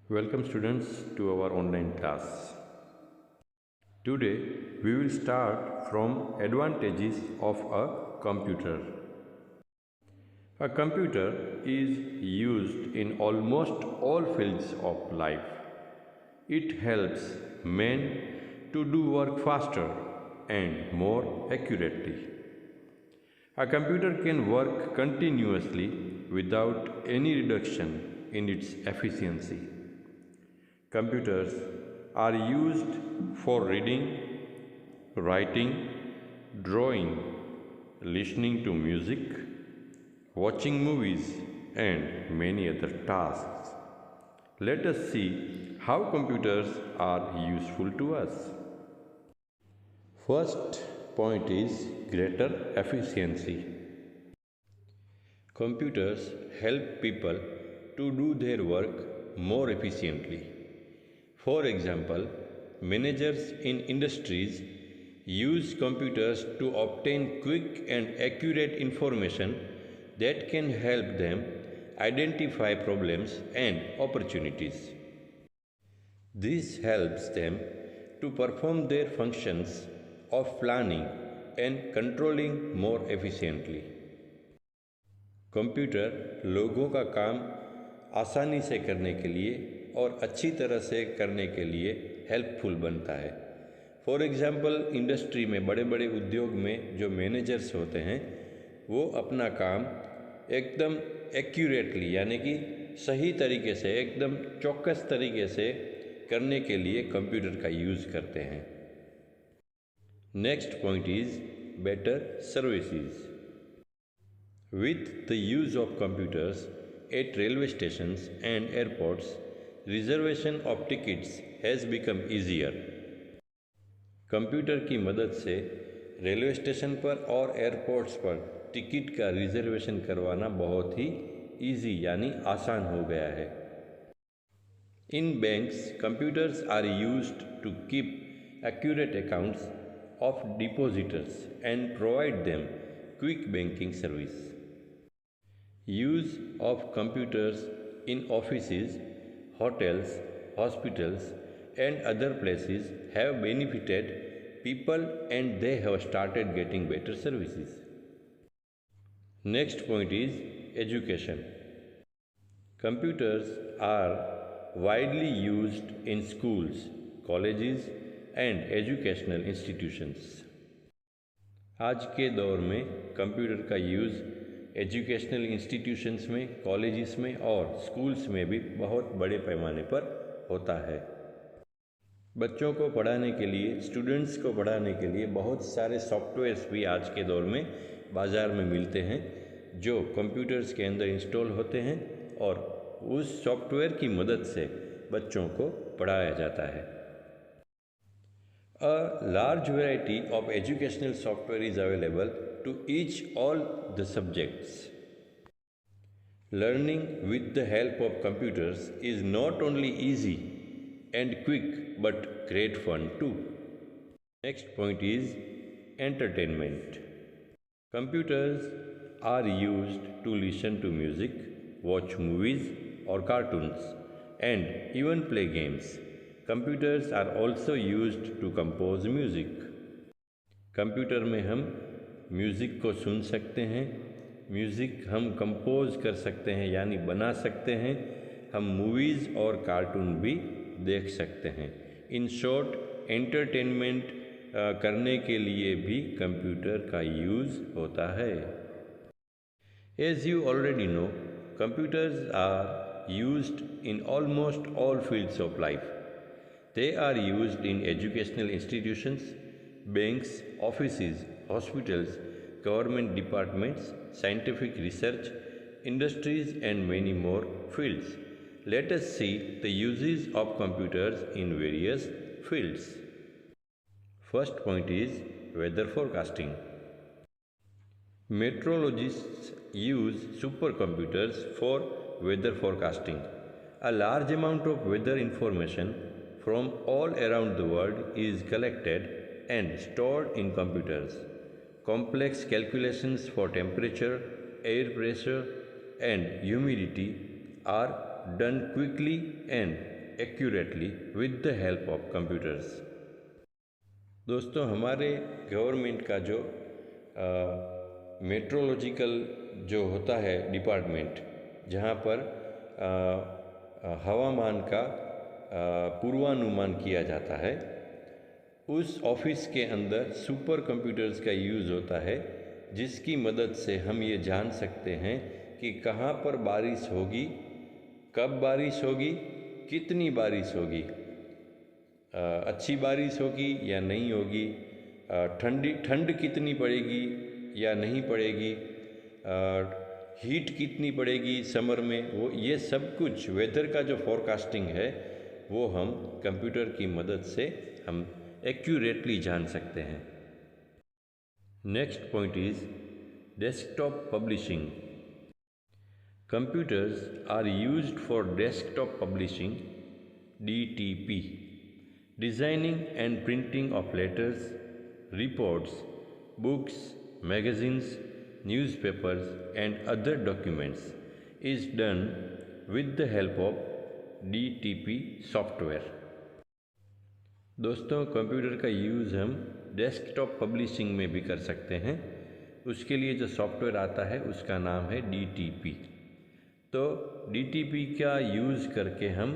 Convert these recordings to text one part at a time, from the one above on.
Welcome students to our online class. Today we will start from advantages of a computer. A computer is used in almost all fields of life. It helps men to do work faster and more accurately. A computer can work continuously without any reduction in its efficiency. Computers are used for reading, writing, drawing, listening to music, watching movies, and many other tasks. Let us see how computers are useful to us. First point is greater efficiency. Computers help people to do their work more efficiently. For example, managers in industries use computers to obtain quick and accurate information that can help them identify problems and opportunities. This helps them to perform their functions of planning and controlling more efficiently. Computer लोगों का काम आसानी से करने के लिए और अच्छी तरह से करने के लिए हेल्पफुल बनता है। फॉर एग्ज़ाम्पल इंडस्ट्री में बड़े बड़े उद्योग में जो मैनेजर्स होते हैं वो अपना काम एकदम एक्यूरेटली यानी कि सही तरीके से एकदम चौकस तरीके से करने के लिए कंप्यूटर का यूज़ करते हैं। Next point is better services. With the use of computers at railway stations and airports, reservation of tickets has become easier. Computer की मदद से रेलवे स्टेशन पर और एयरपोर्ट्स पर टिकट का रिजर्वेशन करवाना बहुत ही इजी यानी आसान हो गया है। In banks, computers are used to keep accurate accounts of depositors and provide them quick banking service. Use of computers in offices, hotels, hospitals, and other places have benefited people and they have started getting better services. Next point is education. Computers are widely used in schools, colleges, and educational institutions. आज के दौर में computer का use educational institutions में, colleges में और schools में भी बहुत बड़े पैमाने पर होता है। बच्चों को पढ़ाने के लिए, स्टूडेंट्स को पढ़ाने के लिए बहुत सारे सॉफ्टवेयर्स भी आज के दौर में बाज़ार में मिलते हैं जो कंप्यूटर्स के अंदर इंस्टॉल होते हैं और उस सॉफ्टवेयर की मदद से बच्चों को पढ़ाया जाता है। A large variety of educational software is available to each all the subjects. Learning with the help of computers is not only easy and quick but great fun too. Next point is entertainment. Computers are used to listen to music, watch movies or cartoons and even play games. Computers are also used to compose music. Computer में हम music को सुन सकते हैं, music हम compose कर सकते हैं यानी बना सकते हैं, हम मूवीज़ और कार्टून भी देख सकते हैं। इन शॉर्ट एंटरटेनमेंट करने के लिए भी कंप्यूटर का यूज़ होता है। As you already know, computers are used in almost all fields of life. They are used in educational institutions, banks, offices, hospitals, government departments, scientific research, industries and many more fields. Let us see the uses of computers in various fields. First point is weather forecasting. Meteorologists use supercomputers for weather forecasting. A large amount of weather information from all around the world is collected and stored in computers. Complex calculations for temperature, air pressure, and humidity are done quickly and accurately with the help of computers. दोस्तों, हमारे government का जो meteorological जो होता है department, जहाँ पर हवामान का पूर्वानुमान किया जाता है, उस ऑफिस के अंदर सुपर कंप्यूटर्स का यूज़ होता है, जिसकी मदद से हम ये जान सकते हैं कि कहाँ पर बारिश होगी, कब बारिश होगी, कितनी बारिश होगी, अच्छी बारिश होगी या नहीं होगी, ठंड कितनी पड़ेगी या नहीं पड़ेगी, हीट कितनी पड़ेगी समर में, वो ये सब कुछ वेदर का जो फोरकास्टिंग है वो हम कंप्यूटर की मदद से हम एक्यूरेटली जान सकते हैं। Next point is desktop publishing. Computers are used for desktop publishing (DTP), designing and printing of letters, reports, books, magazines, newspapers and other documents is done with the help of DTP software. दोस्तों, computer का use हम desktop publishing में भी कर सकते हैं। उसके लिए जो सॉफ्टवेयर आता है उसका नाम है DTP। तो DTP का यूज़ करके हम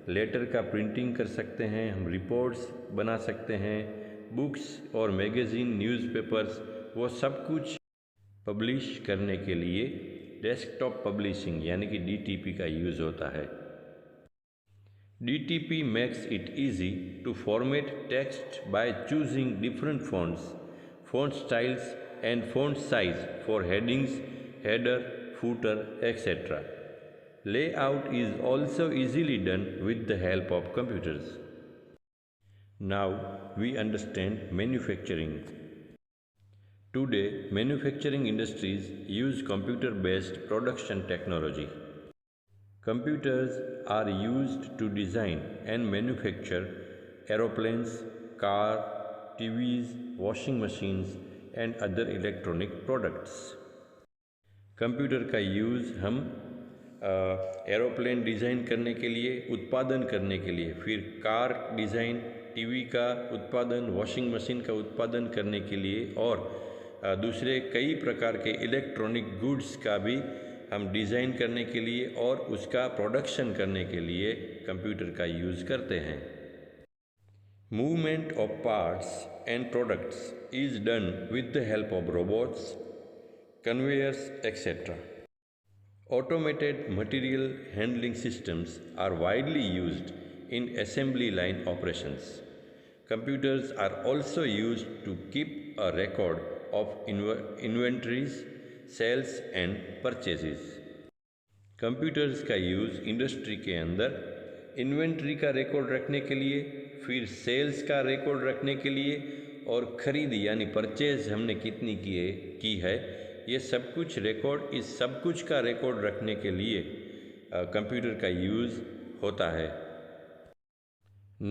लेटर का प्रिंटिंग कर सकते हैं, हम रिपोर्ट्स बना सकते हैं, बुक्स और मैगज़ीन, न्यूज़पेपर्स, वो सब कुछ पब्लिश करने के लिए डेस्कटॉप पब्लिशिंग यानी कि DTP का यूज़ होता है। DTP makes it easy to format text by choosing different fonts, font styles and font size for headings, header, footer, etc. Layout is also easily done with the help of computers. Now we understand manufacturing. Today, manufacturing industries use computer-based production technology. Computers are used to design and manufacture aeroplanes, cars, TVs, washing machines and other electronic products. Computer का use हम aeroplane design करने के लिए, उत्पादन करने के लिए, फिर कार डिज़ाइन, टीवी का उत्पादन, वॉशिंग मशीन का उत्पादन करने के लिए और दूसरे कई प्रकार के इलेक्ट्रॉनिक गुड्स का भी हम डिज़ाइन करने के लिए और उसका प्रोडक्शन करने के लिए कंप्यूटर का यूज़ करते हैं। Movement of parts and products is done with the help of robots, conveyors, etc. Automated material handling systems are widely used in assembly line operations. Computers are also used to keep a record of inventories, sales and purchases. Computers का use industry के अंदर inventory का record रखने के लिए, फिर sales का record रखने के लिए और ख़रीदी यानी परचेज हमने कितनी की है, ये सब कुछ रिकॉर्ड, इस सब कुछ का रिकॉर्ड रखने के लिए कंप्यूटर का यूज़ होता है।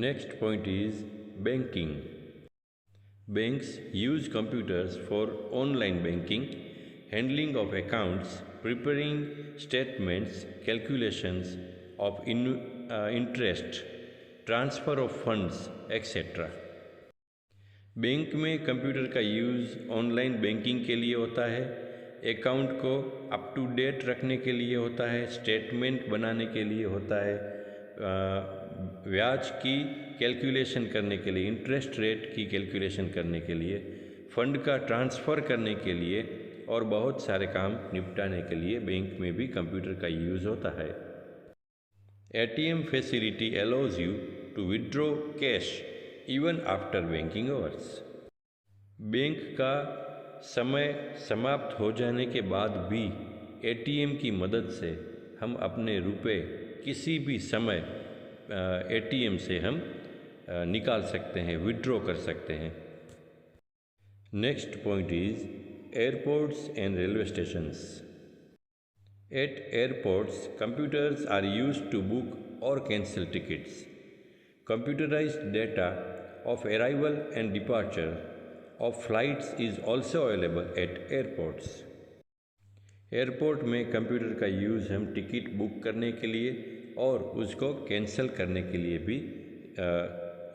Next point is banking. Banks use computers for online banking, handling of accounts, preparing statements, calculations of interest, transfer of funds, etc. Bank में कंप्यूटर का यूज़ ऑनलाइन बैंकिंग के लिए होता है, अकाउंट को अप टू डेट रखने के लिए होता है, स्टेटमेंट बनाने के लिए होता है, ब्याज की कैलकुलेशन करने के लिए, इंटरेस्ट रेट की कैलकुलेशन करने के लिए, फंड का ट्रांसफ़र करने के लिए और बहुत सारे काम निपटाने के लिए बैंक में भी कंप्यूटर का यूज़ होता है। ATM facility allows you to withdraw cash even after banking hours. Bank का समय समाप्त हो जाने के बाद भी ATM की मदद से हम अपने रुपए किसी भी समय ATM से हम निकाल सकते हैं, विड्रॉ कर सकते हैं। Next point is Airports and railway stations. At airports, computers are used to book or cancel tickets. Computerized data of arrival and departure of flights is also available at airports. Airport में computer का use हम ticket book करने के लिए और उसको cancel करने के लिए भी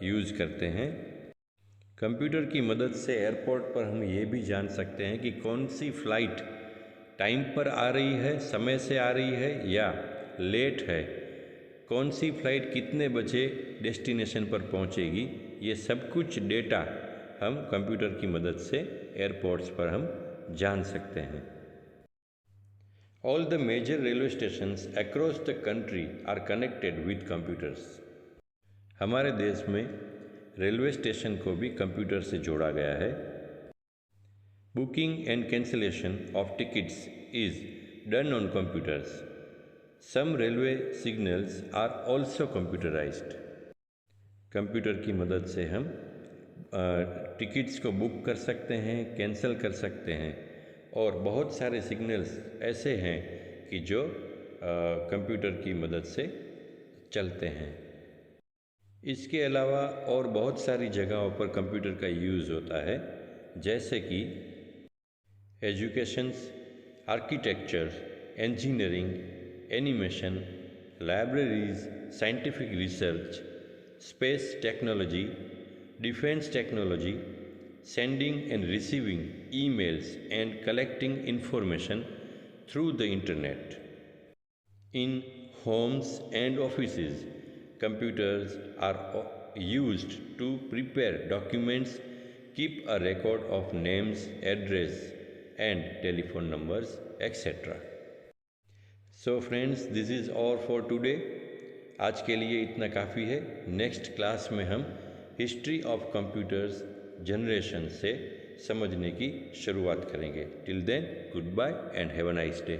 यूज़ करते हैं। कंप्यूटर की मदद से एयरपोर्ट पर हम ये भी जान सकते हैं कि कौन सी फ़्लाइट टाइम पर आ रही है, समय से आ रही है या लेट है, कौन सी फ़्लाइट कितने बजे डेस्टिनेशन पर पहुंचेगी। ये सब कुछ डेटा हम कंप्यूटर की मदद से एयरपोर्ट्स पर हम जान सकते हैं। All the major railway stations across the country are connected with computers. हमारे देश में रेलवे स्टेशन को भी कंप्यूटर से जोड़ा गया है। Booking and cancellation of tickets is done on computers. Some railway signals are also computerised. Computer की मदद से हम टिकट्स को बुक कर सकते हैं, कैंसिल कर सकते हैं, और बहुत सारे सिग्नल्स ऐसे हैं कि जो कंप्यूटर की मदद से चलते हैं। इसके अलावा और बहुत सारी जगहों पर कंप्यूटर का यूज़ होता है, जैसे कि educations, architecture, engineering, animation, libraries, scientific research, space technology, defence technology, sending and receiving emails and collecting information through the internet. In homes and offices, computers are used to prepare documents, keep a record of names, address and telephone numbers, etc. So friends, this is all for today. आज के लिए इतना काफ़ी है। Next class में हम history of computers generation से समझने की शुरुआत करेंगे। Till then, goodbye and have a nice day.